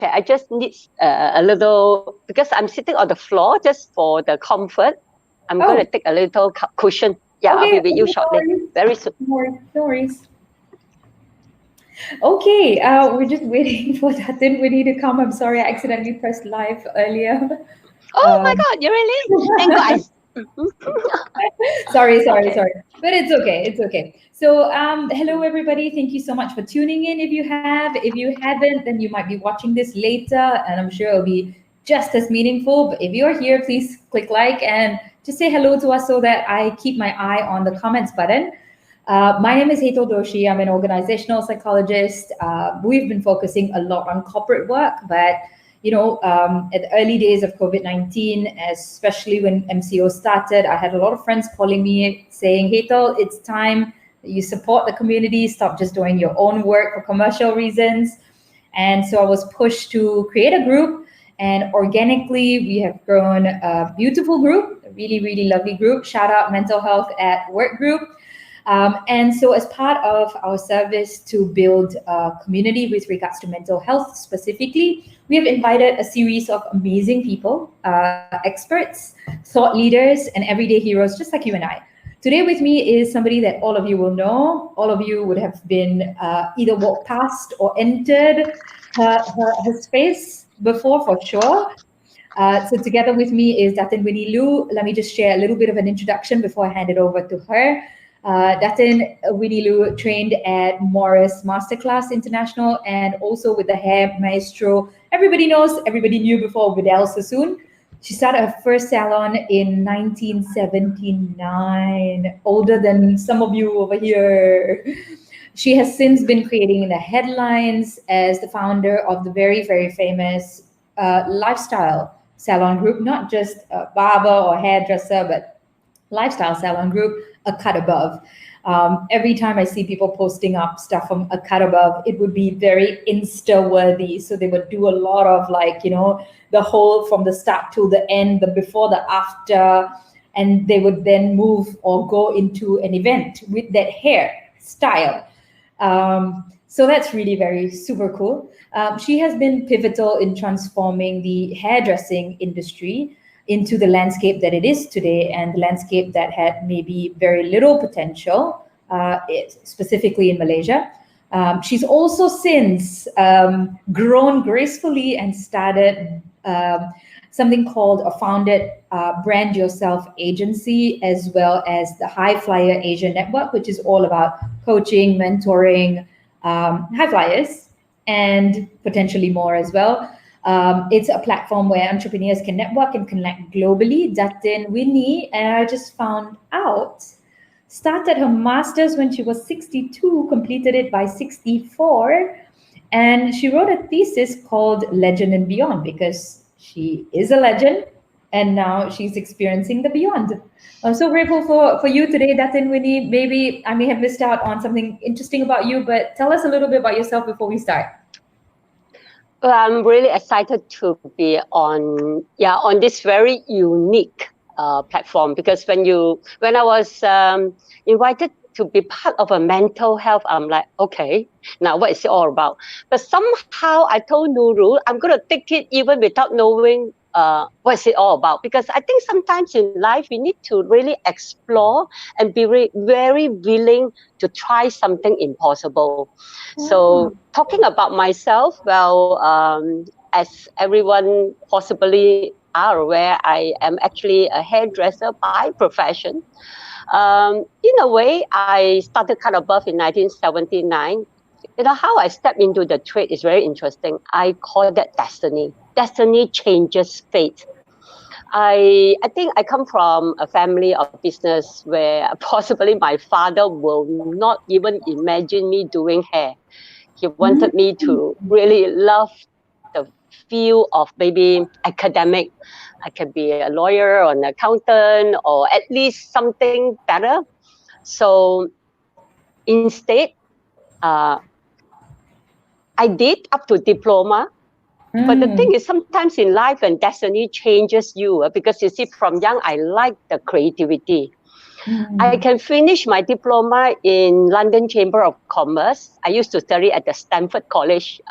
Okay, I just need a little, because I'm sitting on the floor just for the comfort. I'm going to take a little cushion. Yeah, okay, I'll be with you no shortly. worries. Very soon. No worries. Okay, we're just waiting for Datin Winnie to come. I'm sorry, I accidentally pressed live earlier. Oh my God, you really? Thank God Sorry. Okay. But it's okay. It's okay. So, hello everybody. Thank you so much for tuning in. If you haven't, then you might be watching this later, and I'm sure it'll be just as meaningful. But if you're here, please click like and just say hello to us so that I keep my eye on the comments button. My name is Hetal Doshi. I'm an organizational psychologist. We've been focusing a lot on corporate work, but at the early days of COVID-19, especially when MCO started, I had a lot of friends calling me saying, Hetal, it's time that you support the community, stop just doing your own work for commercial reasons. And so I was pushed to create a group, and organically we have grown a beautiful group, a really, really lovely group. Shout out Mental Health at Work group. And so as part of our service to build a community with regards to mental health specifically, we have invited a series of amazing people, experts, thought leaders, and everyday heroes, just like you and I. Today with me is somebody that all of you will know. All of you would have been either walked past or entered her space before for sure. So together with me is Datin Winnie Loo. Let me just share a little bit of an introduction before I hand it over to her. Datin Winnie Loo trained at Morris Masterclass International and also with the hair maestro. Everybody knows, everybody knew before, Vidal Sassoon. She started her first salon in 1979, older than some of you over here. She has since been creating the headlines as the founder of the very, very famous lifestyle salon group, not just a barber or hairdresser, but lifestyle salon group, A Cut Above. Every time I see people posting up stuff from A Cut Above, it would be very Insta worthy. So they would do a lot of the whole from the start to the end, the before, the after, and they would then move or go into an event with that hair style. So that's really very super cool. She has been pivotal in transforming the hairdressing industry into the landscape that it is today, and the landscape that had maybe very little potential, specifically in Malaysia. She's also since grown gracefully and started something called or founded Brand Yourself Agency, as well as the High Flyer Asia Network, which is all about coaching, mentoring high flyers and potentially more as well. It's a platform where entrepreneurs can network and connect globally. Datin Winnie, and I just found out, started her master's when she was 62, completed it by 64, and she wrote a thesis called Legend and Beyond because she is a legend and now she's experiencing the beyond. I'm so grateful for you today, Datin Winnie. Maybe I may have missed out on something interesting about you, but tell us a little bit about yourself before we start. Well, I'm really excited to be on this very unique platform, because when I was invited to be part of a mental health, I'm like, okay, now what is it all about? But somehow I told Nurul, I'm going to take it even without knowing what is it all about, because I think sometimes in life we need to really explore and be very willing to try something impossible. So talking about myself, well, as everyone possibly are aware, I am actually a hairdresser by profession. In a way, I started Cut Above in 1979. You know, how I stepped into the trade is very interesting. I call that destiny. Destiny changes fate. I think I come from a family of business where possibly my father will not even imagine me doing hair. He wanted me to really love the field of maybe academic. I can be a lawyer or an accountant or at least something better. So instead, I did up to diploma. But the thing is, sometimes in life and destiny changes you, because you see, from young, I like the creativity. I can finish my diploma in London Chamber of Commerce. I used to study at the Stanford College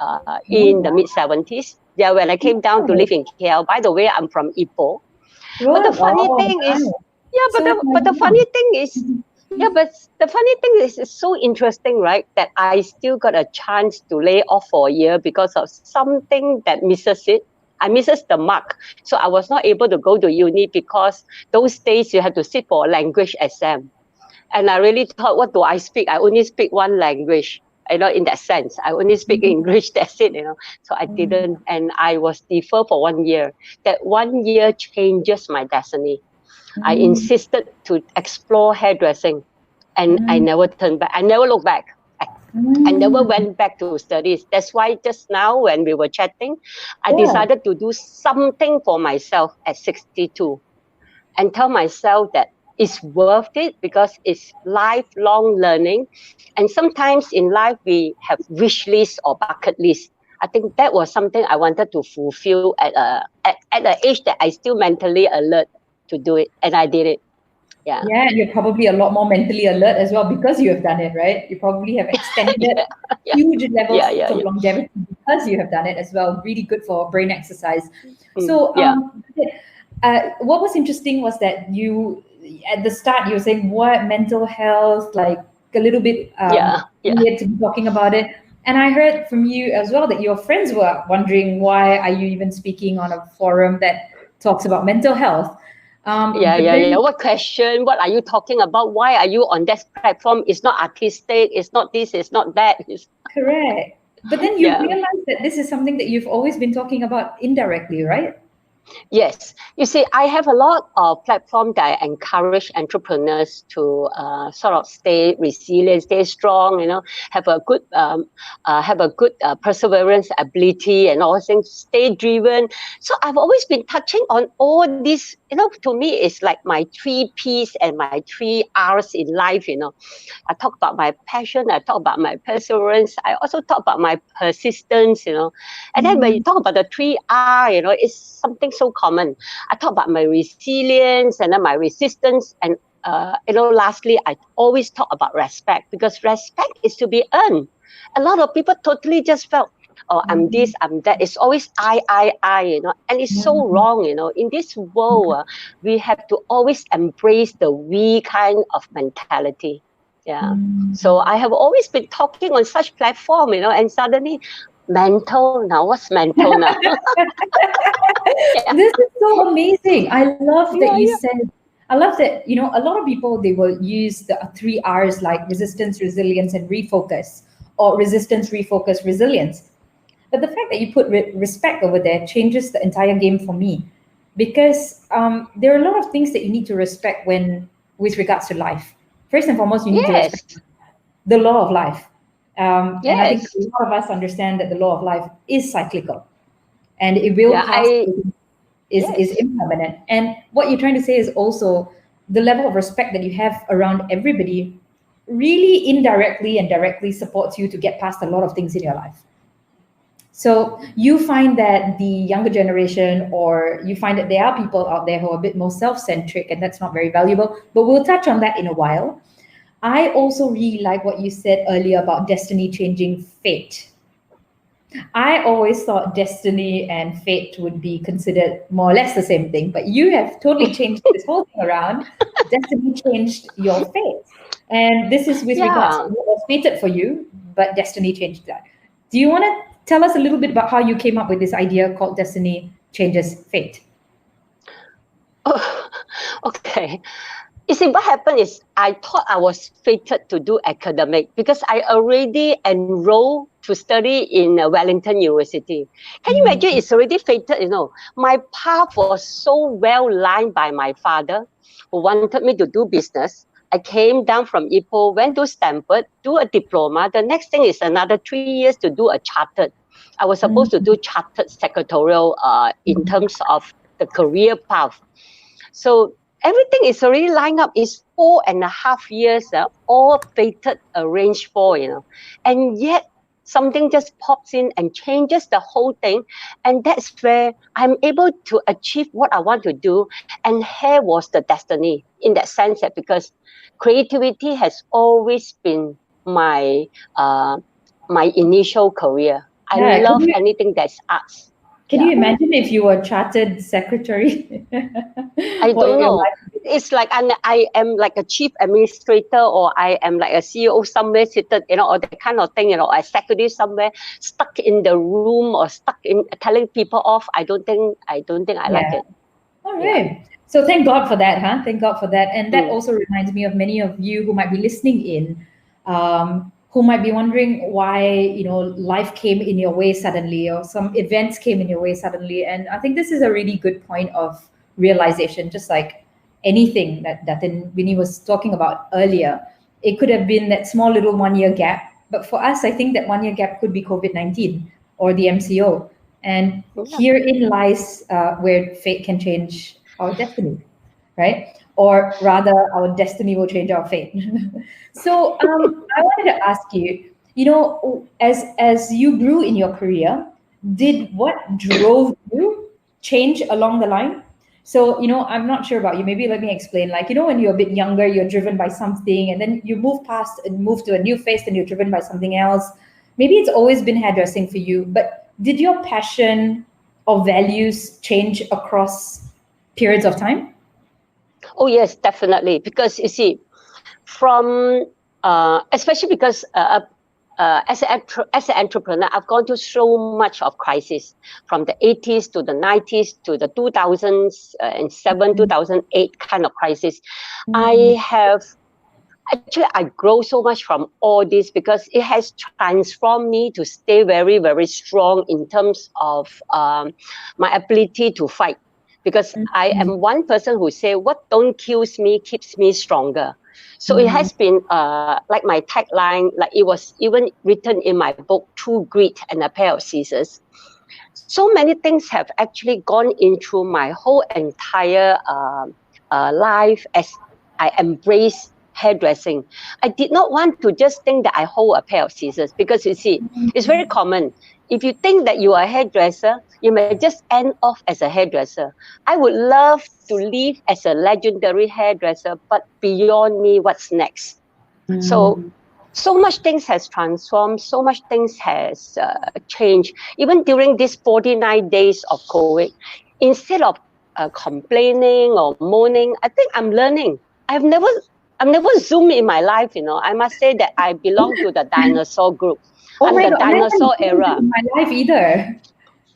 in the mid-70s. Yeah, when I came down to live in KL. By the way, I'm from Ipoh. But the What? funny Oh, thing is, nice. yeah, So but the funny thing is, yeah, but the funny thing is, it's so interesting, right? That I still got a chance to lay off for a year because of something that misses it. I misses the mark. So I was not able to go to uni because those days you have to sit for a language exam. And I really thought, what do I speak? I only speak one language. In that sense, I only speak English. That's it. So I didn't, and I was deferred for 1 year. That 1 year changes my destiny. I insisted to explore hairdressing, and I never turned back. I never looked back. I never went back to studies. That's why just now when we were chatting, I yeah. decided to do something for myself at 62 and tell myself that it's worth it because it's lifelong learning. And sometimes in life, we have wish lists or bucket lists. I think that was something I wanted to fulfill at an age that I still mentally alert to do it. And I did it. Yeah. Yeah, and you're probably a lot more mentally alert as well because you have done it, right? You probably have extended yeah. Yeah. huge levels Yeah. Yeah. of Yeah. longevity because you have done it as well. Really good for brain exercise. Mm, So, yeah. what was interesting was that you, at the start, you were saying what mental health, like a little bit Yeah. Yeah. weird to be talking about it. And I heard from you as well that your friends were wondering why are you even speaking on a forum that talks about mental health. Yeah, But yeah, yeah. then What question? What are you talking about? Why are you on that platform? It's not artistic. It's not this. It's not that. correct. But then you Yeah. realize that this is something that you've always been talking about indirectly, right? Yes. You see, I have a lot of platform that I encourage entrepreneurs to sort of stay resilient, stay strong, have a good perseverance ability and all things, stay driven. So I've always been touching on all this, to me, it's like my 3 Ps and my 3 Rs in life. I talk about my passion, I talk about my perseverance, I also talk about my persistence. And then when you talk about the 3 R, it's something so common. I talk about my resilience and then my resistance. And, lastly, I always talk about respect because respect is to be earned. A lot of people totally just felt, oh, I'm this, I'm that. It's always I, and it's so wrong. In this world, we have to always embrace the we kind of mentality. Yeah. So I have always been talking on such platform, and suddenly mental now. What's mental now? yeah. This is so amazing. I love that Yeah, you yeah. said, I love that, a lot of people, they will use the 3 Rs like resistance, resilience, and refocus, or resistance, refocus, resilience. But the fact that you put respect over there changes the entire game for me because there are a lot of things that you need to respect with regards to life. First and foremost, you need to respect Yes. the law of life. And I think Yes. a lot of us understand that the law of life is cyclical and it will Yeah, pass, is yes. impermanent. And what you're trying to say is also the level of respect that you have around everybody really indirectly and directly supports you to get past a lot of things in your life. So you find that the younger generation, or you find that there are people out there who are a bit more self-centric, and that's not very valuable. But we'll touch on that in a while. I also really like what you said earlier about destiny changing fate. I always thought destiny and fate would be considered more or less the same thing, but you have totally changed this whole thing around. Destiny changed your fate. And this is with regards to Yeah. what was fated for you, but destiny changed that. Do you want to tell us a little bit about how you came up with this idea called destiny changes fate? Oh, okay. You see, what happened is I thought I was fated to do academic because I already enrolled to study in Wellington University. Can you imagine? It's already fated. My path was so well lined by my father who wanted me to do business. I came down from Ipoh, went to Stanford, do a diploma. The next thing is another 3 years to do a chartered. I was supposed to do chartered secretarial in terms of the career path. So everything is already lined up. It's 4.5 years, all fated, arranged for. And yet something just pops in and changes the whole thing. And that's where I'm able to achieve what I want to do. And hair was the destiny in that sense, that because creativity has always been my my initial career. I Yeah. love anything that's arts. Can Yeah. you imagine if you were chartered secretary? I What don't your know. life? It's like I am like a chief administrator, or I am like a CEO somewhere seated, or that kind of thing, a executive somewhere stuck in the room or stuck in telling people off. I don't think I like Yeah. it. All Yeah. right. So thank God for that, huh? Thank God for that. And that Mm. also reminds me of many of you who might be listening in, who might be wondering why, life came in your way suddenly or some events came in your way suddenly. And I think this is a really good point of realization, just like anything that Winnie was talking about earlier. It could have been that small little 1 year gap. But for us, I think that 1 year gap could be COVID-19 or the MCO. And Yeah. herein lies where fate can change our destiny, right? Or rather, our destiny will change our fate. So I wanted to ask you, as you grew in your career, did what drove you change along the line? So, I'm not sure about you. Maybe let me explain. Like, when you're a bit younger, you're driven by something, and then you move past and move to a new phase, and you're driven by something else. Maybe it's always been hairdressing for you, but did your passion or values change across periods of time? Oh yes, definitely. Because you see, from especially because as an entrepreneur, I've gone through so much of crisis, from the 80s to the 90s to the 2007, 2008 kind of crisis. Mm, I have actually, I grow so much from all this because it has transformed me to stay very, very strong in terms of my ability to fight. Because I mm, am one person who say, what don't kills me keeps me stronger. So it mm, has been like my tagline, like it was even written in my book, True Grit and a Pair of Scissors. So many things have actually gone into my whole entire life as I embrace hairdressing. I did not want to just think that I hold a pair of scissors, because you see, it's very common. If you think that you are a hairdresser, you may just end off as a hairdresser. I would love to live as a legendary hairdresser, but beyond me, what's next? So so much things has transformed, so much things has changed. Even during these 49 days of COVID, instead of complaining or moaning, I think I'm learning. I've never zoomed in my life. I must say that I belong to the dinosaur group. Oh I'm my the God, I haven't dinosaur seen it era. in my life either.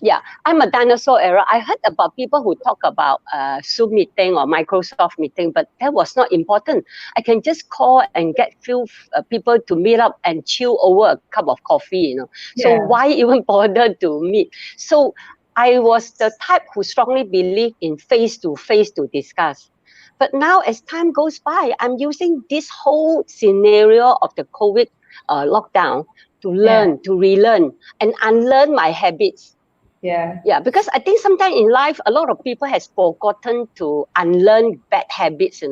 Yeah, I'm a dinosaur era. I heard about people who talk about Zoom meeting or Microsoft meeting, but that was not important. I can just call and get few people to meet up and chill over a cup of coffee. So Yeah. why even bother to meet? So I was the type who strongly believe in face to face to discuss. But now, as time goes by, I'm using this whole scenario of the COVID lockdown to Yeah. learn, to relearn, and unlearn my habits. Yeah. Yeah, because I think sometimes in life, a lot of people has forgotten to unlearn bad habits.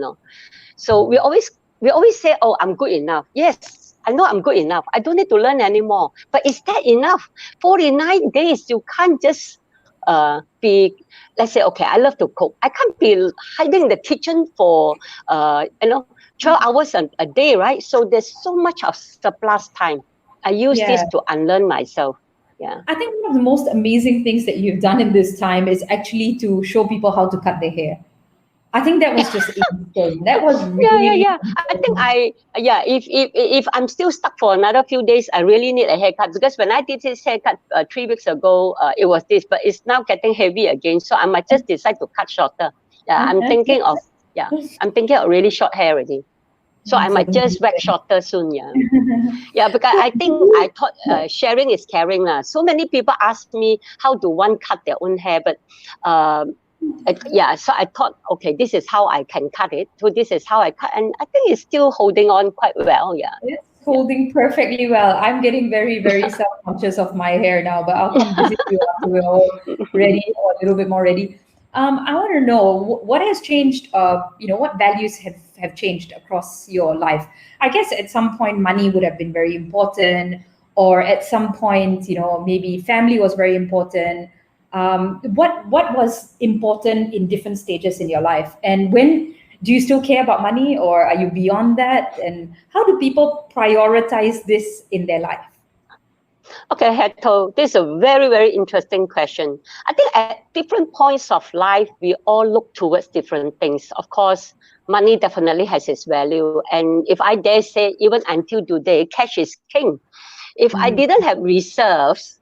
So we always say, "Oh, I'm good enough." Yes, I know I'm good enough. I don't need to learn anymore. But is that enough? 49 days, you can't just be. Let's say, okay, I love to cook. I can't be hiding in the kitchen for 12 hours a day, right? So there's so much of surplus time. I use Yeah. this to unlearn myself. Yeah. I think one of the most amazing things that you've done in this time is actually to show people how to cut their hair. I think that was just insane. That was really Yeah. I think insane. if I'm still stuck for another few days, I really need a haircut, because when I did this haircut 3 weeks ago, it was this, but it's now getting heavy again. So I might just decide to cut shorter. Yeah, I'm thinking of really short hair already. So I That's might just wax amazing. shorter soon. Yeah. Yeah, because So, I think I thought sharing is caring. So many people ask me how do one cut their own hair, but um, yeah, so I thought, okay, this is how I can cut it. So this is how I cut, and I think it's still holding on quite well. Yeah, it's yeah. holding perfectly well. I'm getting very, very self-conscious of my hair now, but I'll come visit you after we're all ready or a little bit more ready. I want to know what has changed. What values have changed across your life? I guess at some point money would have been very important, or at some point, maybe family was very important. What was important in different stages in your life, and when do you still care about money, or are you beyond that? And how do people prioritize this in their life? Okay, Heto, this is a very, very interesting question. I think at different points of life, we all look towards different things. Of course, money definitely has its value. And if I dare say, even until today, cash is king. If I didn't have reserves,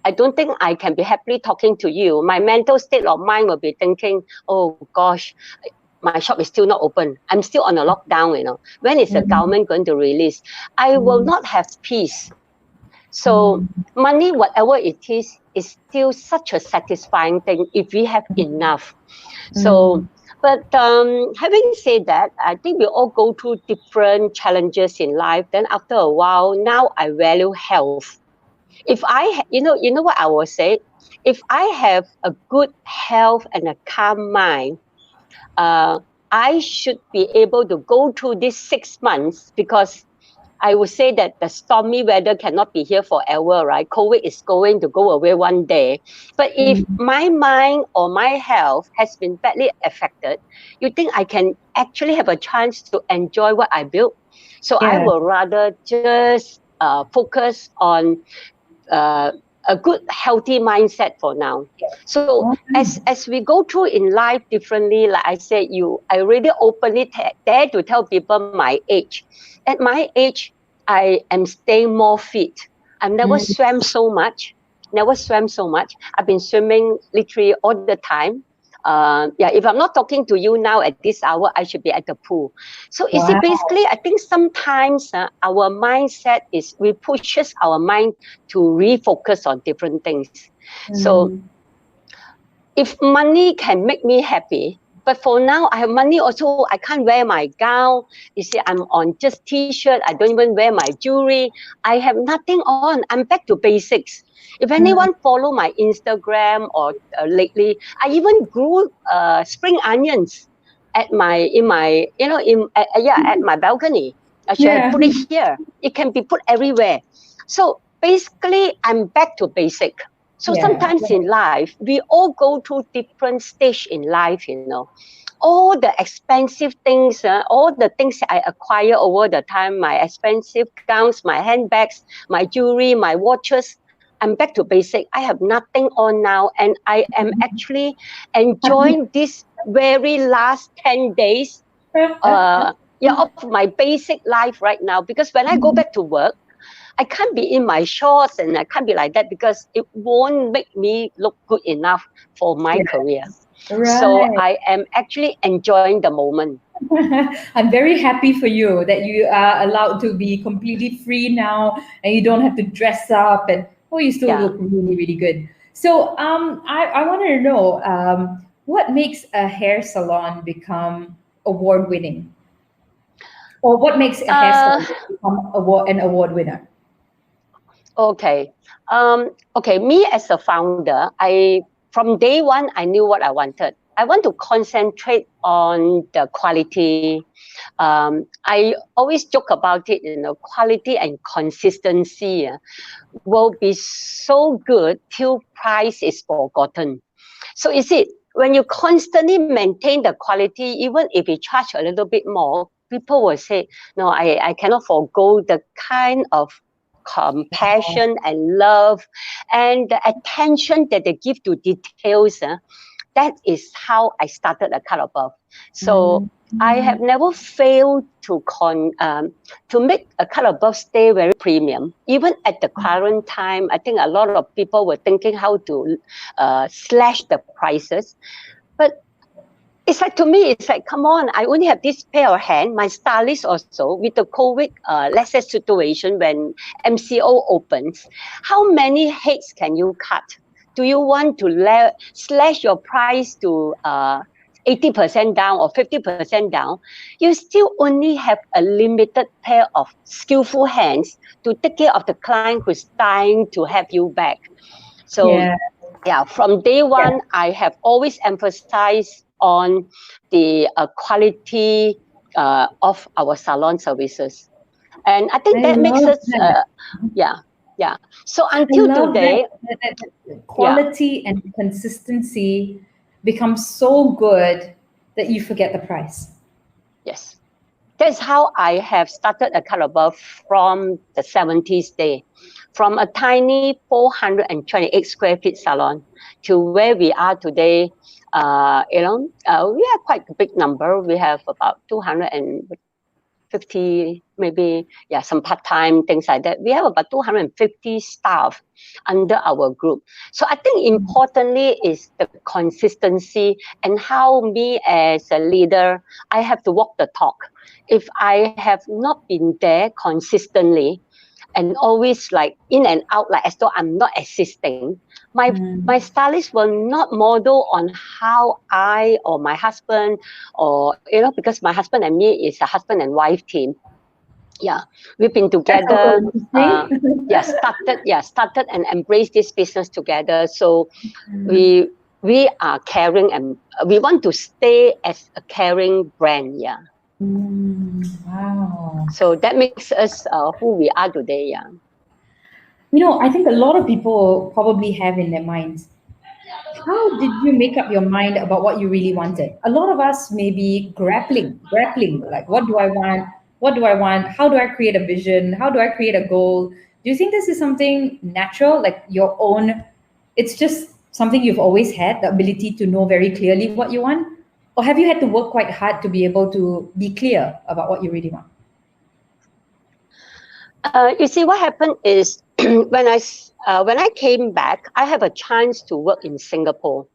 I don't think I can be happily talking to you. My mental state of mind will be thinking, oh gosh, my shop is still not open. I'm still on a lockdown. When is the government going to release? I will not have peace. So money, whatever it is still such a satisfying thing if we have enough. So, but having said that, I think we all go through different challenges in life. Then after a while, now I value health. If you know what I will say? If I have a good health and a calm mind, uh, I should be able to go through these 6 months, because I would say that the stormy weather cannot be here forever, right? COVID is going to go away one day. But if my mind or my health has been badly affected, you think I can actually have a chance to enjoy what I built? So I will rather just focus on uh, a good, healthy mindset for now. So as we go through in life differently, like I said, I really openly dare to tell people my age. At my age, I am staying more fit. I've never swam so much. Never swam so much. I've been swimming literally all the time. If I'm not talking to you now at this hour, I should be at the pool. So you see, basically, I think sometimes our mindset is we pushes our mind to refocus on different things. So if money can make me happy, but for now I have money also, I can't wear my gown. You see, I'm on just t-shirt. I don't even wear my jewelry. I have nothing on. I'm back to basics. If anyone follow my Instagram or lately, I even grew spring onions at my at my balcony. I should have put it here. It can be put everywhere. So basically, I'm back to basic. So sometimes in life, we all go through different stage in life. All the expensive things, all the things that I acquire over the time, my expensive gowns, my handbags, my jewelry, my watches, I'm back to basic. I have nothing on now, and I am actually enjoying this very last 10 days of my basic life right now. Because when I go back to work, I can't be in my shorts and I can't be like that, because it won't make me look good enough for my career. So I am actually enjoying the moment. I'm very happy for you that you are allowed to be completely free now, and you don't have to dress up, and you still look really, really good. So I wanted to know what makes a hair salon become award winning, or what makes a hair salon become an award winner? Okay. Me as a founder, from day one, I knew what I wanted. I want to concentrate on the quality. I always joke about it, quality and consistency will be so good till price is forgotten. So is it, when you constantly maintain the quality, even if you charge a little bit more, people will say, no, I cannot forego the kind of compassion and love and the attention that they give to details. That is how I started a Cut Above. So I have never failed to make a Cut Above stay very premium. Even at the current time, I think a lot of people were thinking how to slash the prices. But it's like, to me, it's like, come on, I only have this pair of hands. My stylist also, with the COVID, let's say, situation when MCO opens, how many heads can you cut? Do you want to slash your price to 80% down or 50% down? You still only have a limited pair of skillful hands to take care of the client who's dying to have you back. So from day one, I have always emphasized on the quality of our salon services. And I think that makes us, Yeah. So I until love today, that yeah, quality and consistency becomes so good that you forget the price. yes. That's how I have started a Calabar from the 70s day, from a tiny 428 square feet salon to where we are today. We are quite a big number. We have about 250, maybe, yeah, some part-time, things like that. We have about 250 staff under our group. So I think importantly is the consistency and how me as a leader, I have to walk the talk. If I have not been there consistently and always like in and out, like as though I'm not existing, my Mm. stylist will not model on how I or my husband, or because my husband and me is a husband and wife team. Yeah, we've been That's also together. interesting. Started and embraced this business together. So Mm. we are caring, and we want to stay as a caring brand. Yeah. Wow. So that makes us who we are today. Yeah. I think a lot of people probably have in their minds, how did you make up your mind about what you really wanted? A lot of us may be grappling, like, what do I want? What do I want? How do I create a vision? How do I create a goal? Do you think this is something natural, like your own? It's just something you've always had, the ability to know very clearly what you want? Or have you had to work quite hard to be able to be clear about what you really want? You see, what happened is when I came back, I have a chance to work in Singapore.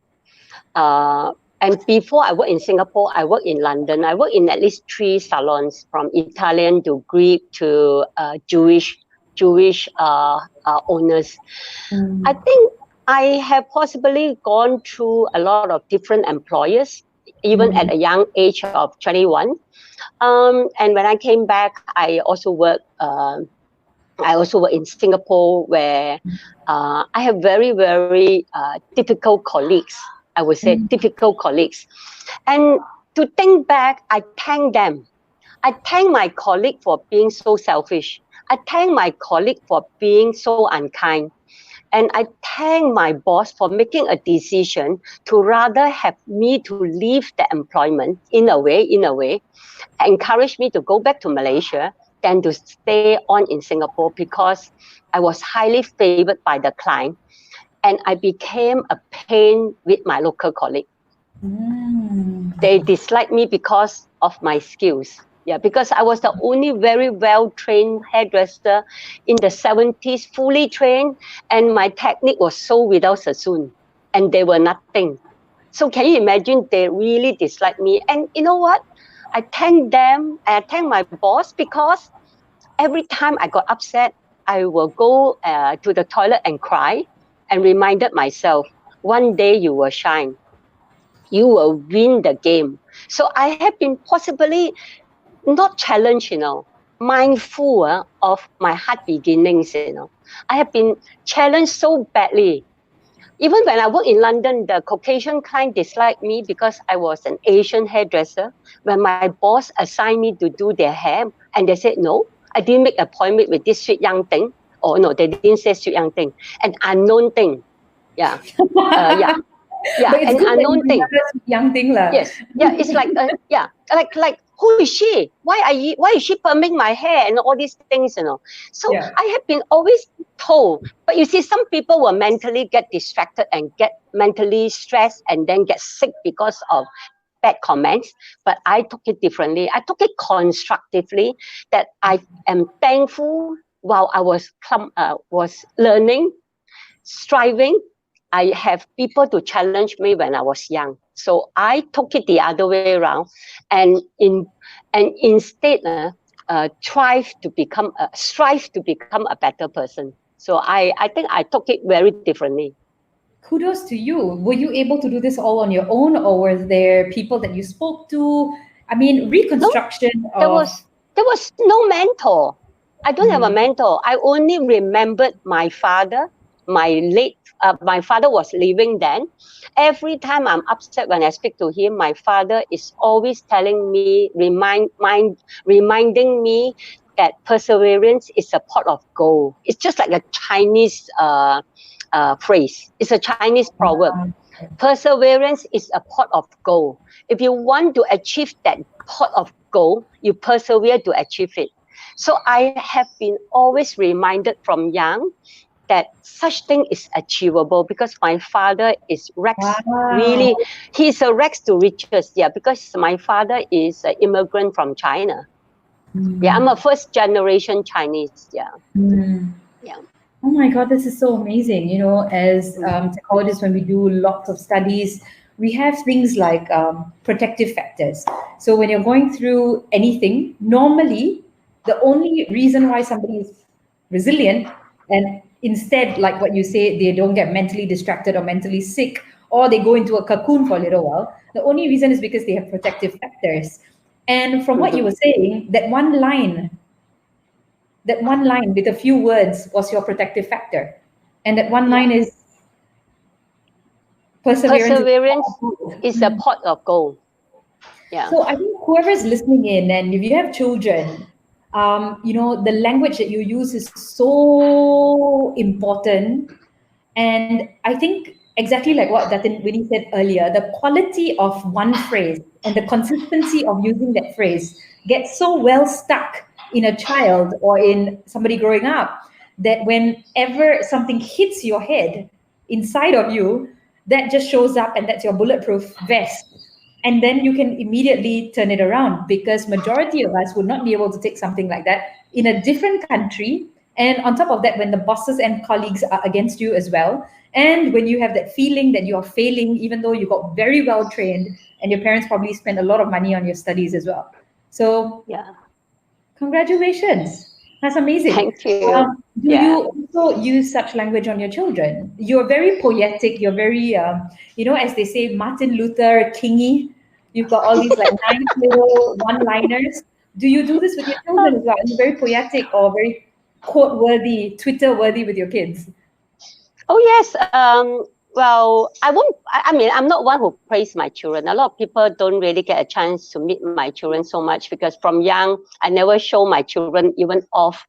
And before I worked in Singapore, I worked in London. I worked in at least 3 salons, from Italian to Greek to Jewish owners. I Mm. think I have possibly gone through a lot of different employers, even at Mm. a young age of 21. And when I came back, I also work in Singapore, where I have very, very difficult colleagues. I would say Mm. difficult colleagues. And to think back, I thank them. I thank my colleague for being so selfish. I thank my colleague for being so unkind. And I thank my boss for making a decision to rather have me to leave the employment in a way, encouraged me to go back to Malaysia than to stay on in Singapore, because I was highly favored by the client, and I became a pain with my local colleague. Mm. They disliked me because of my skills. Yeah, because I was the only very well trained hairdresser in the 70s, fully trained, and my technique was so without sassoon, and they were nothing. So can you imagine? They really disliked me. And you know what? I thank them, I thank my boss, because every time I got upset, I will go to the toilet and cry, and reminded myself, one day you will shine. You will win the game. So I have been possibly not challenged, mindful of my hard beginnings. I have been challenged so badly. Even when I worked in London, the Caucasian client disliked me because I was an Asian hairdresser. When my boss assigned me to do their hair, and they said, no, I didn't make an appointment with this sweet young thing. Or no, they didn't say sweet young thing, an unknown thing. Yeah, yeah, yeah, But it's an good that you unknown thing. remember this young thing, lah. Yes, yeah, it's like like who is she? Why is she perming my hair and all these things? So Yeah. I have been always told, but you see, some people will mentally get distracted and get mentally stressed and then get sick because of bad comments. But I took it differently. I took it constructively. That I am thankful while I was learning, striving. I have people to challenge me when I was young. So I took it the other way around, and instead strive to become a better person. So I think I took it very differently. Kudos to you. Were you able to do this all on your own, or were there people that you spoke to? I mean, No, reconstruction there of. was there was no mentor. I don't have a Mm. mentor. I only remembered my father. My father was living then. Every time I'm upset when I speak to him, my father is always telling me, reminding me that perseverance is a pot of gold. It's just like a Chinese phrase. It's a Chinese proverb. Perseverance is a pot of gold. If you want to achieve that pot of gold, you persevere to achieve it. So I have been always reminded from young that such thing is achievable, because my father is Wow. he's a rags to riches. Yeah, because my father is an immigrant from China. Yeah, I'm a first generation Chinese. Yeah. Mm. Yeah. Oh my God, this is so amazing. As psychologists, when we do lots of studies, we have things like protective factors. So when you're going through anything, normally the only reason why somebody is resilient, and instead, like what you say, they don't get mentally distracted or mentally sick, or they go into a cocoon for a little while, the only reason is because they have protective factors. And from what you were saying, that one line with a few words was your protective factor. And that one Yeah. line is perseverance. Perseverance is a pot of gold. Yeah. So I think whoever's listening in, and if you have children, the language that you use is so important. And I think exactly like what Datin Winnie said earlier, the quality of one phrase and the consistency of using that phrase gets so well stuck in a child or in somebody growing up that whenever something hits your head inside of you, that just shows up, and that's your bulletproof vest. And then you can immediately turn it around, because majority of us would not be able to take something like that in a different country. And on top of that, when the bosses and colleagues are against you as well, and when you have that feeling that you are failing, even though you got very well trained, and your parents probably spent a lot of money on your studies as well. So Yeah. congratulations. That's amazing. Thank you. Do Yeah. you also use such language on your children? You're very poetic. You're very, as they say, Martin Luther Kingy. You've got all these like nice little one-liners. Do you do this with your children as well? Are you very poetic or very quote-worthy, Twitter-worthy with your kids? Oh yes. Well, I won't. I mean, I'm not one who praise my children. A lot of people don't really get a chance to meet my children so much, because from young, I never show my children even off.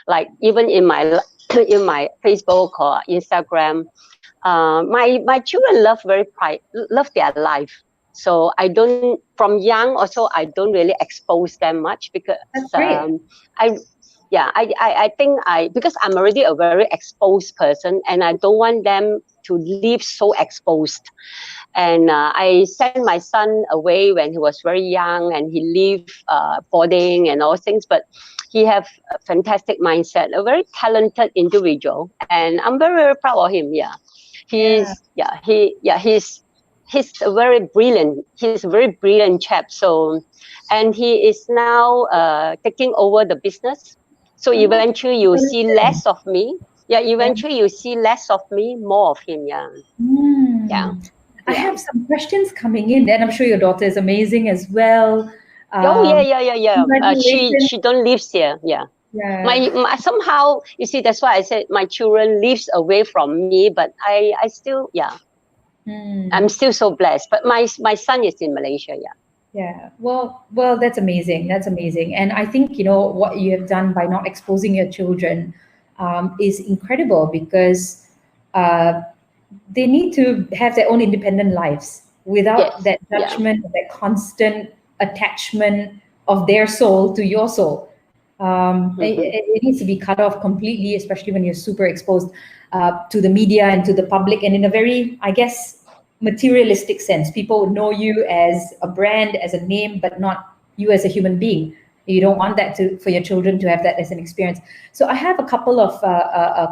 Like even in my in my Facebook or Instagram, my children love their life. So I don't, from young also, I don't really expose them much, because That's great. I I think because I'm already a very exposed person, and I don't want them to live so exposed. And I sent my son away when he was very young, and he lived boarding and all things, but he have a fantastic mindset, a very talented individual, and I'm very, very proud of him. Yeah. Yeah, He's a very brilliant. He's a very brilliant chap. So, and he is now taking over the business. So eventually you see less of me. Yeah, yeah. eventually you see less of me, more of him. Yeah, yeah, Hmm. I yeah. have some questions coming in, and I'm sure your daughter is amazing as well. Oh Um, yeah. Congratulations. She don't live here. Yeah. Yeah. Somehow, you see, that's why I said my children lives away from me, but I still, yeah, I'm Hmm. still so blessed. But my son is in Malaysia. Yeah. Yeah. Well, that's amazing. That's amazing. And I think, what you have done by not exposing your children is incredible, because uh, they need to have their own independent lives without Yes. that Yeah. judgment, that constant attachment of their soul to your soul. Mm-hmm. It needs to be cut off completely, especially when you're super exposed to the media and to the public, and in a very, I guess, materialistic sense. People know you as a brand, as a name, but not you as a human being. You don't want that for your children to have that as an experience. So I have a couple of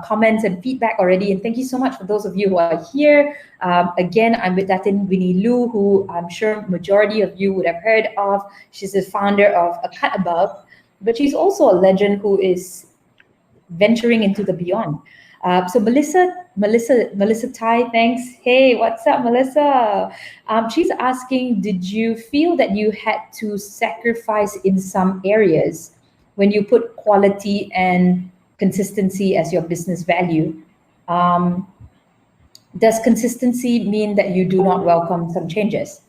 comments and feedback already, and thank you so much for those of you who are here. Again, I'm with Datin Winnie Loo, who I'm sure majority of you would have heard of. She's the founder of A Cut Above, but she's also a legend who is venturing into the beyond. So Melissa Tai, thanks. Hey, what's up, Melissa? She's asking, did you feel that you had to sacrifice in some areas when you put quality and consistency as your business value? Um, does consistency mean that you do not welcome some changes?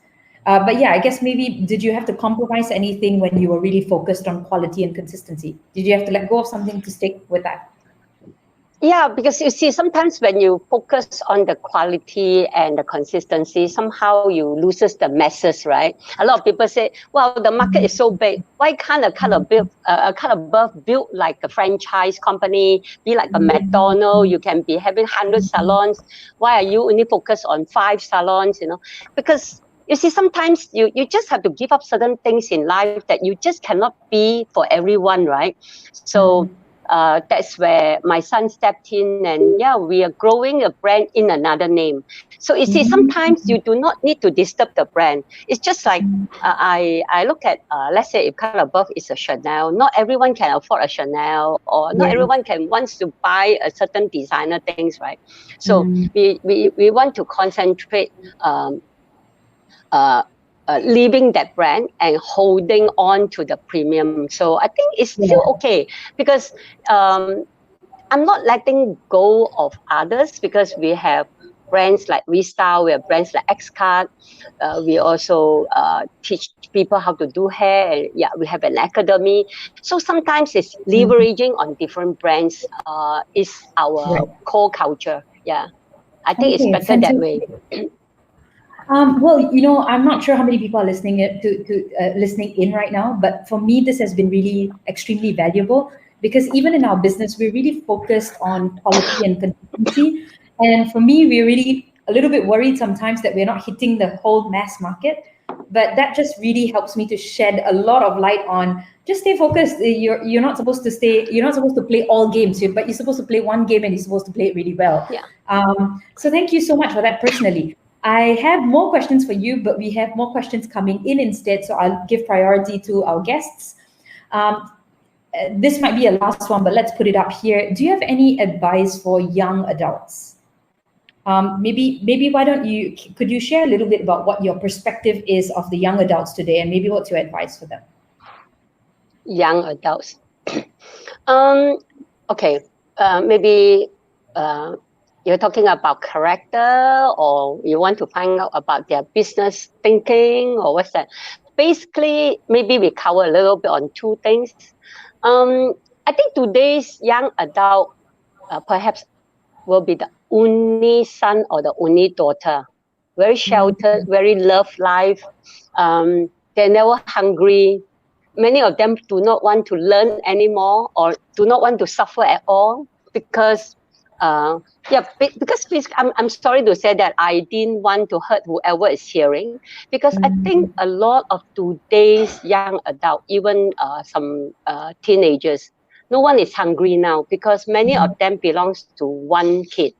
But yeah, I guess maybe did you have to compromise anything when you were really focused on quality and consistency? Did you have to let go of something to stick with that? Yeah, because you see, sometimes when you focus on the quality and the consistency, somehow you loses the masses, right? A lot of people say, "Well, the market is so big. Why can't a kind of birth build like a franchise company, be like a McDonald's? You can be having 100 salons. Why are you only focused on 5 salons? You know, because you see, sometimes you just have to give up certain things in life that you just cannot be for everyone, right? So that's where my son stepped in, and yeah, we are growing a brand in another name. So you see, sometimes you do not need to disturb the brand. It's just like I look at, let's say if Color Birth is a Chanel, not everyone can afford a Chanel, or not Yes. everyone can wants to buy a certain designer things, right? So Mm, we want to concentrate, um, uh, leaving that brand and holding on to the premium. So I think it's still yeah. okay, because um, I'm not letting go of others, because we have brands like Restyle, we have brands like Xcard. We also teach people how to do hair. And yeah, we have an academy. So sometimes it's Mm, leveraging on different brands is our right. core culture. Yeah, I think it's Okay, better that way. fantastic. Well, I'm not sure how many people are listening in right now, but for me, this has been really extremely valuable because even in our business, we're really focused on quality and consistency. And for me, we're really a little bit worried sometimes that we're not hitting the whole mass market. But that just really helps me to shed a lot of light on just stay focused. You're not supposed to stay. You're not supposed to play all games, but you're supposed to play one game and you're supposed to play it really well. Yeah. So thank you so much for that personally. I have more questions for you, but we have more questions coming in instead. So I'll give priority to our guests. Um, this might be a last one, but let's put it up here. Do you have any advice for young adults? Maybe why don't could you share a little bit about what your perspective is of the young adults today, and maybe what's your advice for them? Young adults. Um, okay, maybe uh, you're talking about character, or you want to find out about their business thinking, or what's that? Basically, maybe we cover a little bit on two things. I think today's young adult perhaps will be the only son or the only daughter, very sheltered, very love life. They're never hungry. Many of them do not want to learn anymore, or do not want to suffer at all, because uh, yeah, because I'm sorry to say that I didn't want to hurt whoever is hearing, because I think a lot of today's young adult, even some teenagers, no one is hungry now, because many of them belongs to one kid.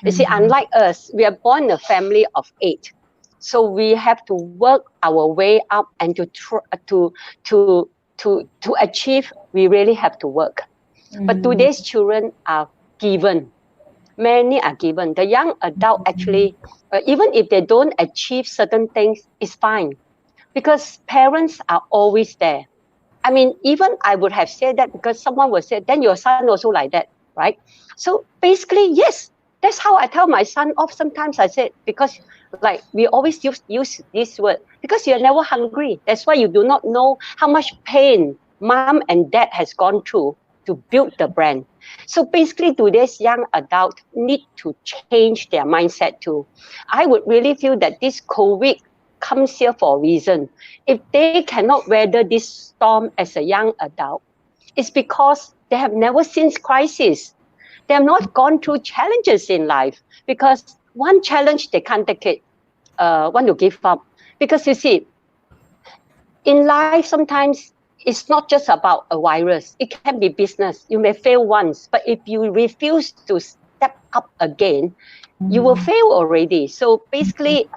You see, unlike us, we are born in a family of 8. So we have to work our way up, and to to achieve, we really have to work. But today's children are given. Many are given. The young adult actually, even if they don't achieve certain things, it's fine, because parents are always there. I mean, even I would have said that, because someone would say, then your son also like that, right? So basically, yes, that's how I tell my son off. Sometimes I said, because like we always use this word, because you're never hungry. That's why you do not know how much pain mom and dad has gone through to build the brand. So basically, today's young adult need to change their mindset too. I would really feel that this COVID comes here for a reason. If they cannot weather this storm as a young adult, it's because they have never seen crisis. They have not gone through challenges in life, because one challenge they can't take it, want to give up. Because you see, in life, sometimes it's not just about a virus. It can be business. You may fail once, but if you refuse to step up again, you will fail already. So basically,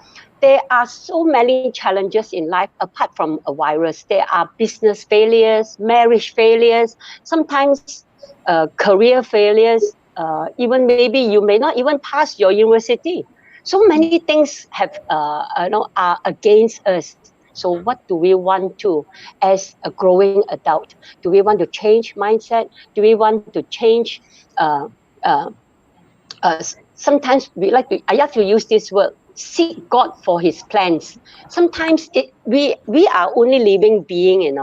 there are so many challenges in life apart from a virus. There are business failures, marriage failures, sometimes career failures. Even maybe you may not even pass your university. So many things are against us. So what do we want to, as a growing adult? Do we want to change mindset? Do we want to change? Uh, uh, Sometimes I have to use this word, seek God for His plans. Sometimes we are only living being,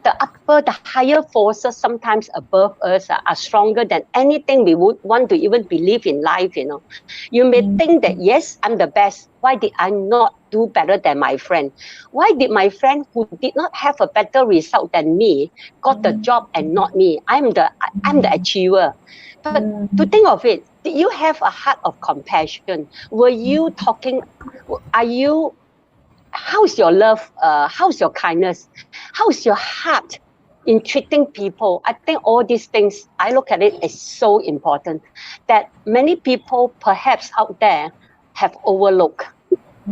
the higher forces sometimes above us are stronger than anything we would want to even believe in life. You may think that, yes, I'm the best. Why did I not do better than my friend? Why did my friend who did not have a better result than me got the job and not me? I'm the achiever. But to think of it, did you have a heart of compassion? Were you talking, are you, how's your love? How's your kindness? How's your heart in treating people? I think all these things, I look at it as so important that many people perhaps out there have overlooked.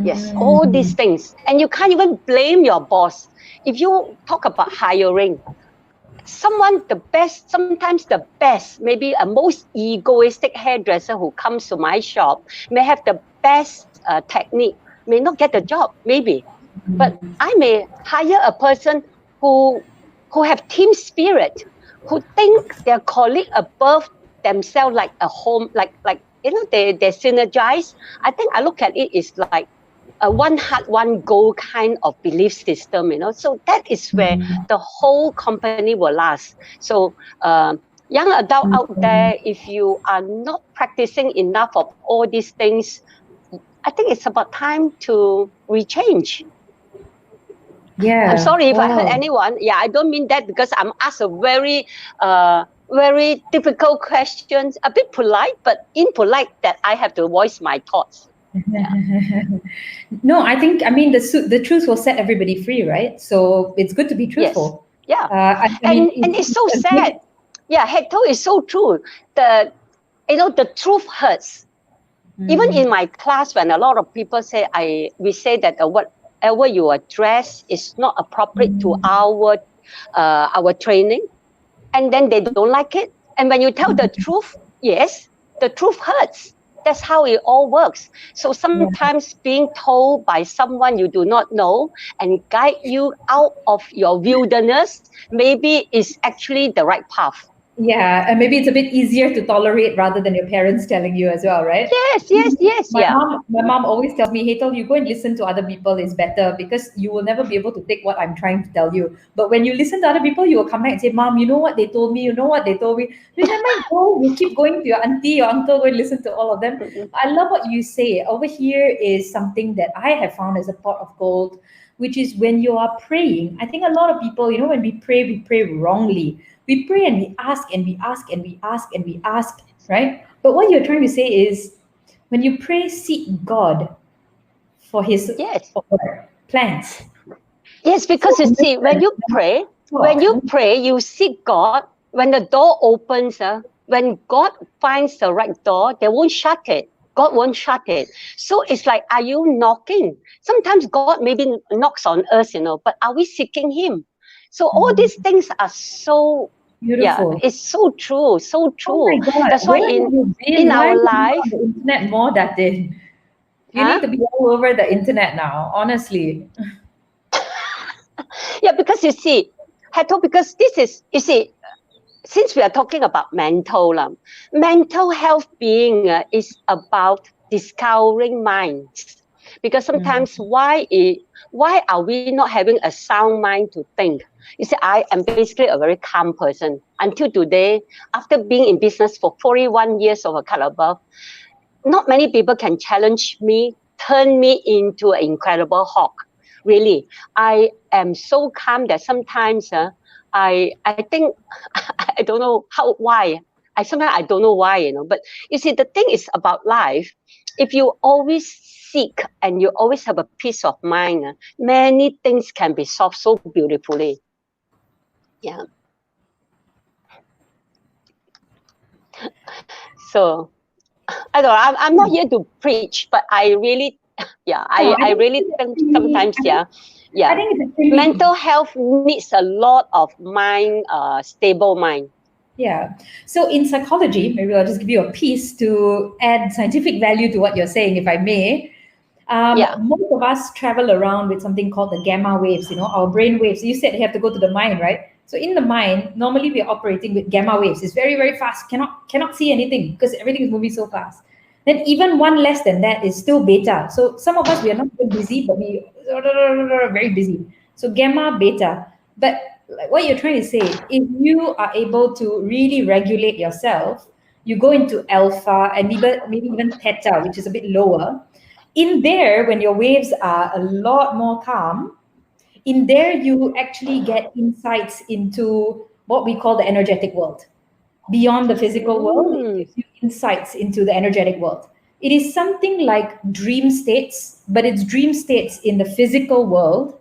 Yes, all these things. And you can't even blame your boss. If you talk about hiring, sometimes the best, maybe a most egoistic hairdresser who comes to my shop may have the best technique, may not get the job, maybe. But I may hire a person who have team spirit, who think their colleague above themselves like a home, they synergize. I think I look at it is like a one heart, one goal kind of belief system. So that is where the whole company will last. So young adult out there, if you are not practicing enough of all these things, I think it's about time to rechange. Yeah. I'm sorry if I hurt anyone. Yeah, I don't mean that, because I'm asked a very difficult questions, a bit polite, but impolite, that I have to voice my thoughts. Yeah. No, I mean, the truth will set everybody free, right? So it's good to be truthful. Yes. Yeah. And it's so sad. Yeah, Heto is so true. The truth hurts. Even in my class, when a lot of people say, we say that whatever you address is not appropriate to our training, and then they don't like it. And when you tell the truth, yes, the truth hurts. That's how it all works. So sometimes being told by someone you do not know and guide you out of your wilderness, maybe is actually the right path. Yeah, and maybe it's a bit easier to tolerate rather than your parents telling you as well, right? Yes. My mom always tells me, Hazel, you go and listen to other people is better, because you will never be able to take what I'm trying to tell you. But when you listen to other people, you will come back and say, Mom, you know what they told me? You know what they told me? You keep going to your auntie, your uncle, go and listen to all of them. I love what you say. Over here is something that I have found as a pot of gold, which is when you are praying. I think a lot of people, when we pray wrongly. We pray and we ask and we ask and we ask and we ask, right? But what you're trying to say is, when you pray, seek God for His plans. Yes, because you see, when you pray, you seek God. When the door opens, when God finds the right door, they won't shut it. God won't shut it. So it's like, are you knocking? Sometimes God maybe knocks on us, but are we seeking Him? So all these things are so beautiful. Yeah, it's so true, so true. Oh my God. That's why in our life, on the internet more, Datin. You need to be all over the internet now, honestly. Yeah, because you see, Hato, because since we are talking about mental health being is about discovering minds. Because sometimes why are we not having a sound mind to think? You see, I am basically a very calm person. Until today, after being in business for 41 years of a cut above, not many people can challenge me, turn me into an incredible hawk. Really, I am so calm that sometimes I think I don't know why. Sometimes I don't know why, But you see, the thing is about life. If you always seek and you always have a peace of mind, many things can be solved so beautifully. Yeah. So I don't know. I'm not here to preach, but I really, I really think sometimes, I think mental health needs a lot of mind, stable mind. Yeah. So in psychology, maybe I'll just give you a piece to add scientific value to what you're saying, if I may. Most of us travel around with something called the gamma waves, our brain waves. You said you have to go to the mind, right? So in the mind, normally we're operating with gamma waves. It's very, very fast. Cannot see anything because everything is moving so fast. Then even one less than that is still beta. So some of us, we are not very busy, but we very busy. So gamma, beta. But like what you're trying to say, if you are able to really regulate yourself, you go into alpha and maybe even theta, which is a bit lower. In there, when your waves are a lot more calm, in there you actually get insights into what we call the energetic world. Beyond the physical world, it Mm. gives you insights into the energetic world. It is something like dream states, but it's dream states in the physical world,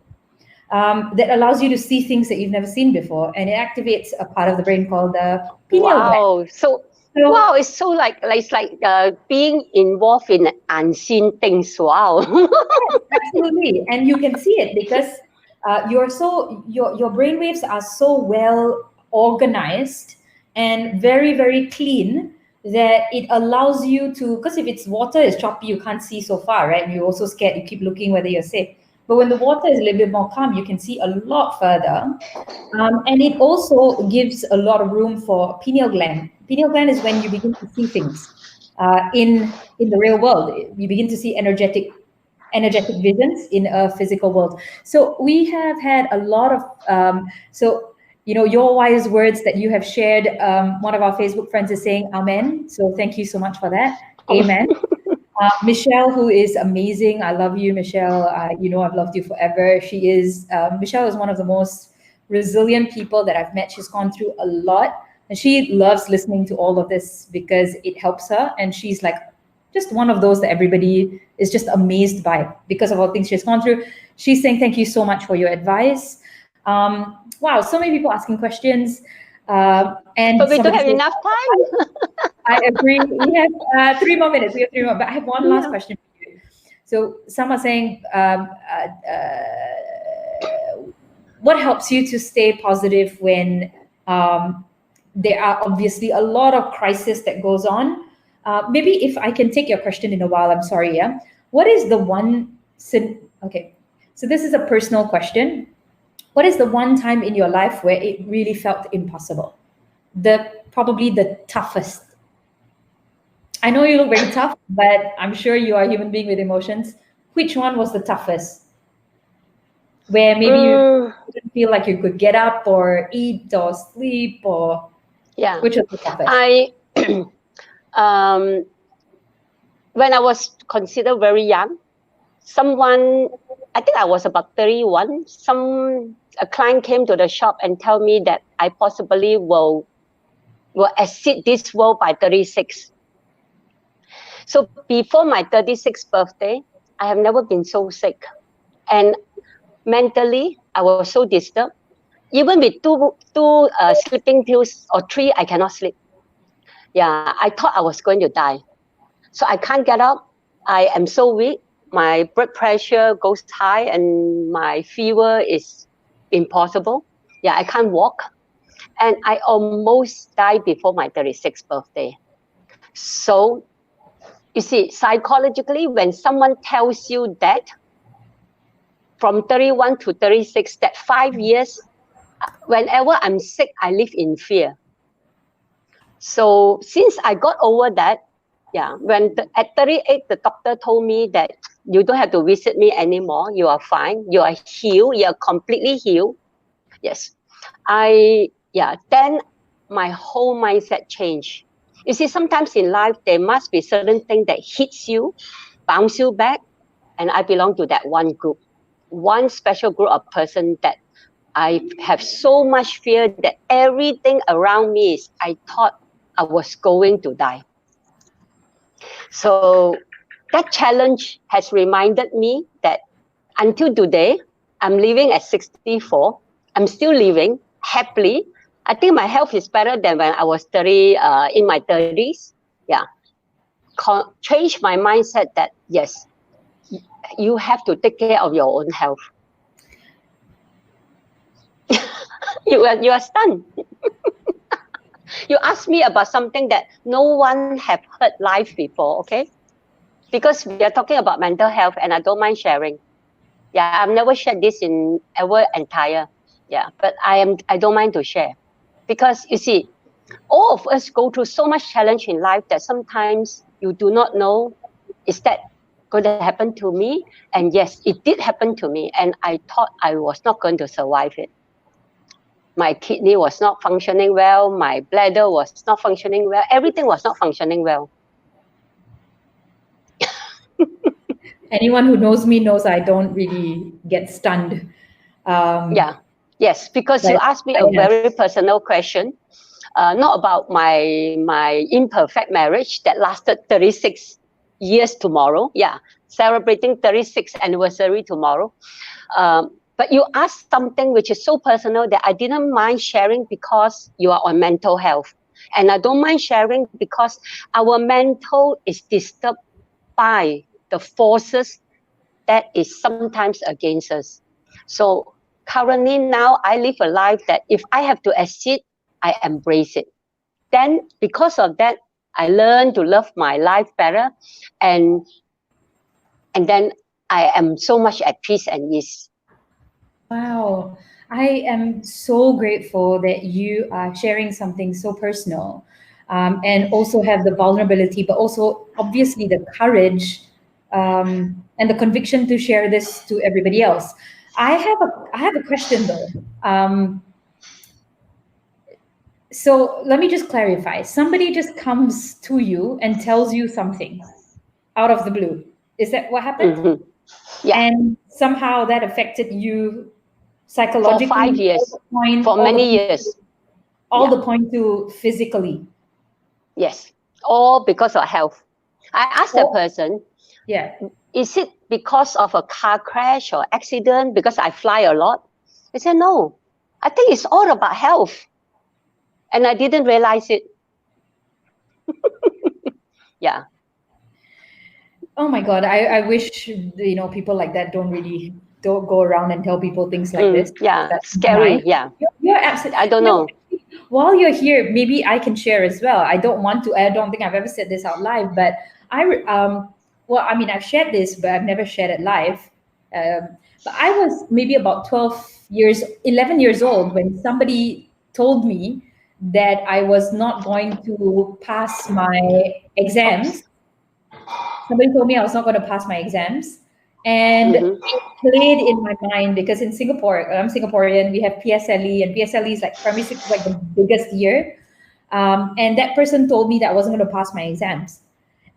that allows you to see things that you've never seen before, and it activates a part of the brain called the pineal gland. Wow. So, So wow, it's so like it's like being involved in unseen things. Wow. yes, absolutely, and you can see it because your brain waves are so well organized and very very clean that it allows you to, because if it's water is choppy, you can't see so far, right? And you're also scared, you keep looking whether you're safe. But when the water is a little bit more calm, you can see a lot further. And it also gives a lot of room for pineal gland. Pineal gland is when you begin to see things in the real world. You begin to see energetic visions in a physical world. So we have had a lot of your wise words that you have shared. One of our Facebook friends is saying amen. So thank you so much for that. Amen. Michelle, who is amazing. I love you, Michelle. I've loved you forever. Michelle is one of the most resilient people that I've met. She's gone through a lot, and she loves listening to all of this because it helps her. And she's like just one of those that everybody is just amazed by because of all things she's gone through. She's saying, thank you so much for your advice. Wow, so many people asking questions. And But we don't somebody have says, enough time. I agree. We have 3 more minutes. We have 3 more, but I have one last Yeah. question for you. So some are saying, what helps you to stay positive when there are obviously a lot of crisis that goes on? Maybe if I can take your question in a while, I'm sorry. Yeah. What is the one? Okay. So this is a personal question. What is the one time in your life where it really felt impossible? Probably the toughest. I know you look very tough, but I'm sure you are a human being with emotions. Which one was the toughest? Where maybe you didn't feel like you could get up or eat or sleep, or Yeah. which was the toughest? When I was considered very young, I think I was about 31, a client came to the shop and tell me that I possibly will exceed this world by 36. So before my 36th birthday, I have never been so sick. And mentally, I was so disturbed. Even with two sleeping pills or 3, I cannot sleep. Yeah, I thought I was going to die. So I can't get up. I am so weak. My blood pressure goes high and my fever is impossible. Yeah, I can't walk. And I almost died before my 36th birthday. So you see, psychologically, when someone tells you that from 31 to 36, that 5 years, whenever I'm sick, I live in fear. So since I got over that, yeah, at 38, the doctor told me that you don't have to visit me anymore. You are fine. You are healed. You are completely healed. Yes. Then my whole mindset changed. You see, sometimes in life, there must be certain things that hits you, bounce you back. And I belong to that one group, one special group of person that I have so much fear that everything around me I thought I was going to die. So that challenge has reminded me that until today, I'm living at 64. I'm still living happily. I think my health is better than when I was 30, in my 30s. Yeah. Change my mindset that, yes, you have to take care of your own health. You are stunned. You asked me about something that no one have heard live before, okay? Because we are talking about mental health and I don't mind sharing. Yeah, I've never shared this in ever entire. Yeah, but I don't mind to share. Because you see, all of us go through so much challenge in life that sometimes you do not know, is that going to happen to me? And yes, it did happen to me. And I thought I was not going to survive it. My kidney was not functioning well. My bladder was not functioning well. Everything was not functioning well. Anyone who knows me knows I don't really get stunned. Yeah. Yes, because you But asked me a yeah. very personal question, not about my imperfect marriage that lasted 36 years tomorrow. Yeah, celebrating 36th anniversary tomorrow. But you asked something which is so personal that I didn't mind sharing because you are on mental health. And I don't mind sharing because our mental is disturbed by the forces that is sometimes against us. So currently now I live a life that if I have to exceed, I embrace it. Then because of that, I learn to love my life better, and then I am so much at peace and ease. Wow. I am so grateful that you are sharing something so personal, and also have the vulnerability, but also obviously the courage, and the conviction to share this to everybody else. I have a question though. So let me just clarify. Somebody just comes to you and tells you something out of the blue. Is that what happened? Mm-hmm. Yeah, And somehow that affected you for psychologically, 5 years, for many years. all Yeah, the point to physically. yes, all because of health. I asked the Oh, person, yeah. is it because of a car crash or accident? Because I fly a lot. He said, no, I think it's all about health. And I didn't realize it. Yeah. Oh my God. I wish, people like that don't go around and tell people things like this. Yeah, That's not scary. nice. Yeah, You're absolutely, I don't know. while you're here, maybe I can share as well. I don't think I've ever said this out live, but well, I mean, I've shared this, but I've never shared it live. But I was maybe about 11 years old when somebody told me that I was not going to pass my exams. Oops. Somebody told me I was not going to pass my exams. And Mm-hmm. it played in my mind because in Singapore, I'm Singaporean, we have PSLE, and PSLE is like primary six is like the biggest year. And that person told me that I wasn't going to pass my exams.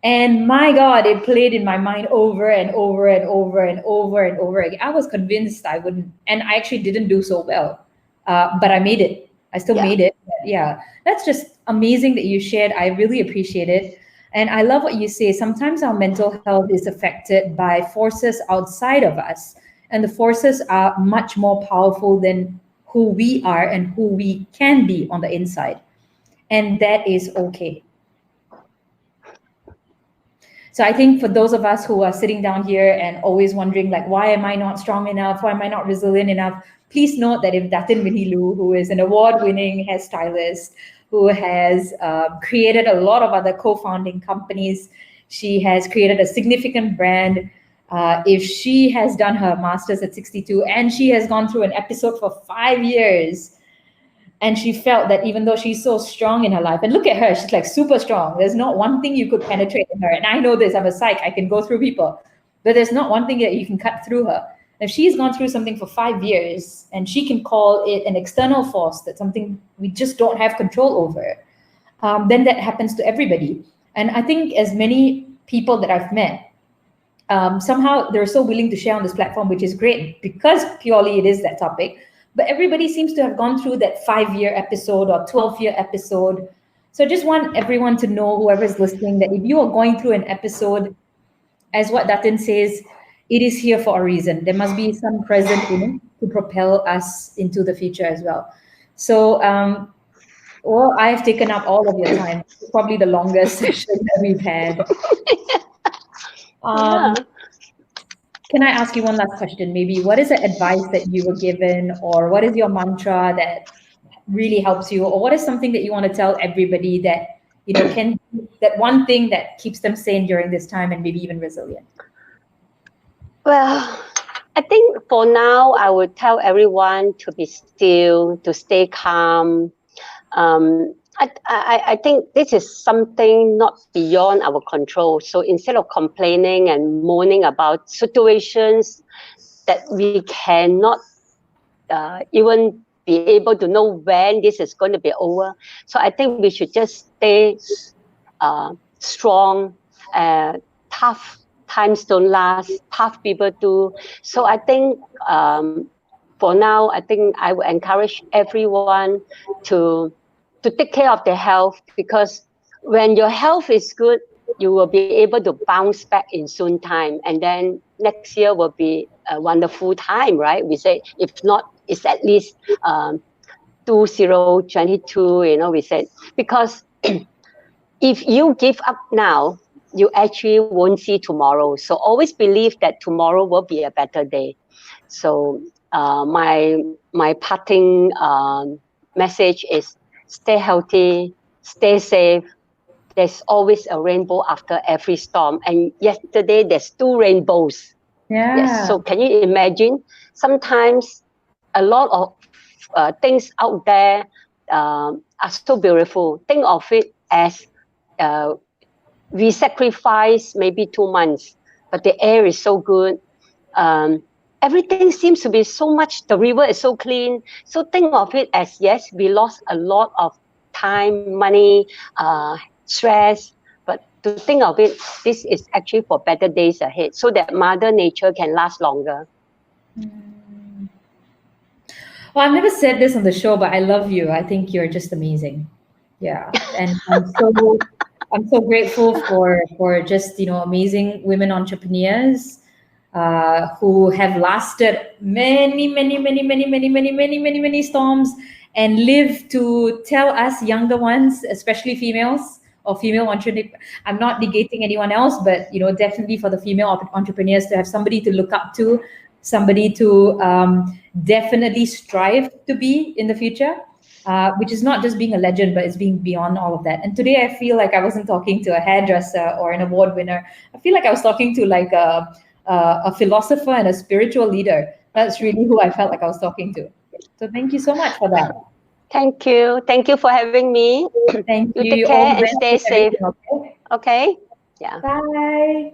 And my God, it played in my mind over and over and over and over and over again. I was convinced I wouldn't, and I actually didn't do so well. But I made it. I still Yeah. made it. But yeah, that's just amazing that you shared. I really appreciate it. And I love what you say. Sometimes our mental health is affected by forces outside of us. And the forces are much more powerful than who we are and who we can be on the inside. And that is okay. So I think for those of us who are sitting down here and always wondering, like, why am I not strong enough? Why am I not resilient enough? Please note that if Datin Winnie Loo, who is an award-winning hairstylist, who has created a lot of other co-founding companies, she has created a significant brand. If she has done her master's at 62 and she has gone through an episode for 5 years, and she felt that even though she's so strong in her life, and look at her, she's like super strong. There's not one thing you could penetrate in her. And I know this, I'm a psych, I can go through people, but there's not one thing that you can cut through her. If she's gone through something for 5 years and she can call it an external force, that's something we just don't have control over, then that happens to everybody. And I think as many people that I've met, somehow they're so willing to share on this platform, which is great because purely it is that topic. But everybody seems to have gone through that 5-year episode or 12-year episode. So I just want everyone to know, whoever's listening, that if you are going through an episode, as what Datin says, it is here for a reason. There must be some present in it to propel us into the future as well. So, well, I have taken up all of your time. It's probably the longest session that we've had. Yeah. Can I ask you one last question? Maybe what is the advice that you were given, or what is your mantra that really helps you, or what is something that you want to tell everybody that can that one thing that keeps them sane during this time and maybe even resilient? Well, I think for now, I would tell everyone to be still, to stay calm. I think this is something not beyond our control. So instead of complaining and moaning about situations that we cannot even be able to know when this is going to be over, so I think we should just stay strong. Tough times don't last. Tough people do. So I think for now, I think I would encourage everyone to take care of their health, because when your health is good, you will be able to bounce back in soon time, and then next year will be a wonderful time, right? We say if not, it's at least 2022. We said, because if you give up now, you actually won't see tomorrow. So always believe that tomorrow will be a better day. So my parting message is: stay healthy, stay safe. There's always a rainbow after every storm. And yesterday there's two rainbows. Yes. Yeah. So can you imagine? Sometimes a lot of things out there are so beautiful. Think of it as uh, we sacrifice maybe 2 months, but the air is so good. Everything seems to be so much, the river is so clean. So think of it as, yes, we lost a lot of time, money, stress, but to think of it, this is actually for better days ahead, so that Mother Nature can last longer. Well, I've never said this on the show, but I love you. I think you're just amazing. Yeah, and I'm so grateful for just amazing women entrepreneurs who have lasted many many many many many many many many many storms and live to tell us younger ones, especially females or female entrepreneurs. I'm not negating anyone else, but definitely for the female entrepreneurs to have somebody to look up to, somebody to definitely strive to be in the future. Which is not just being a legend, but it's being beyond all of that. And today I feel like I wasn't talking to a hairdresser or an award winner. I feel like I was talking to like a philosopher and a spiritual leader. That's really who I felt like I was talking to. So thank you so much for that. Thank you. Thank you for having me. Thank You you. take All care the and best stay with safe. everything, okay? Okay? Yeah. Bye.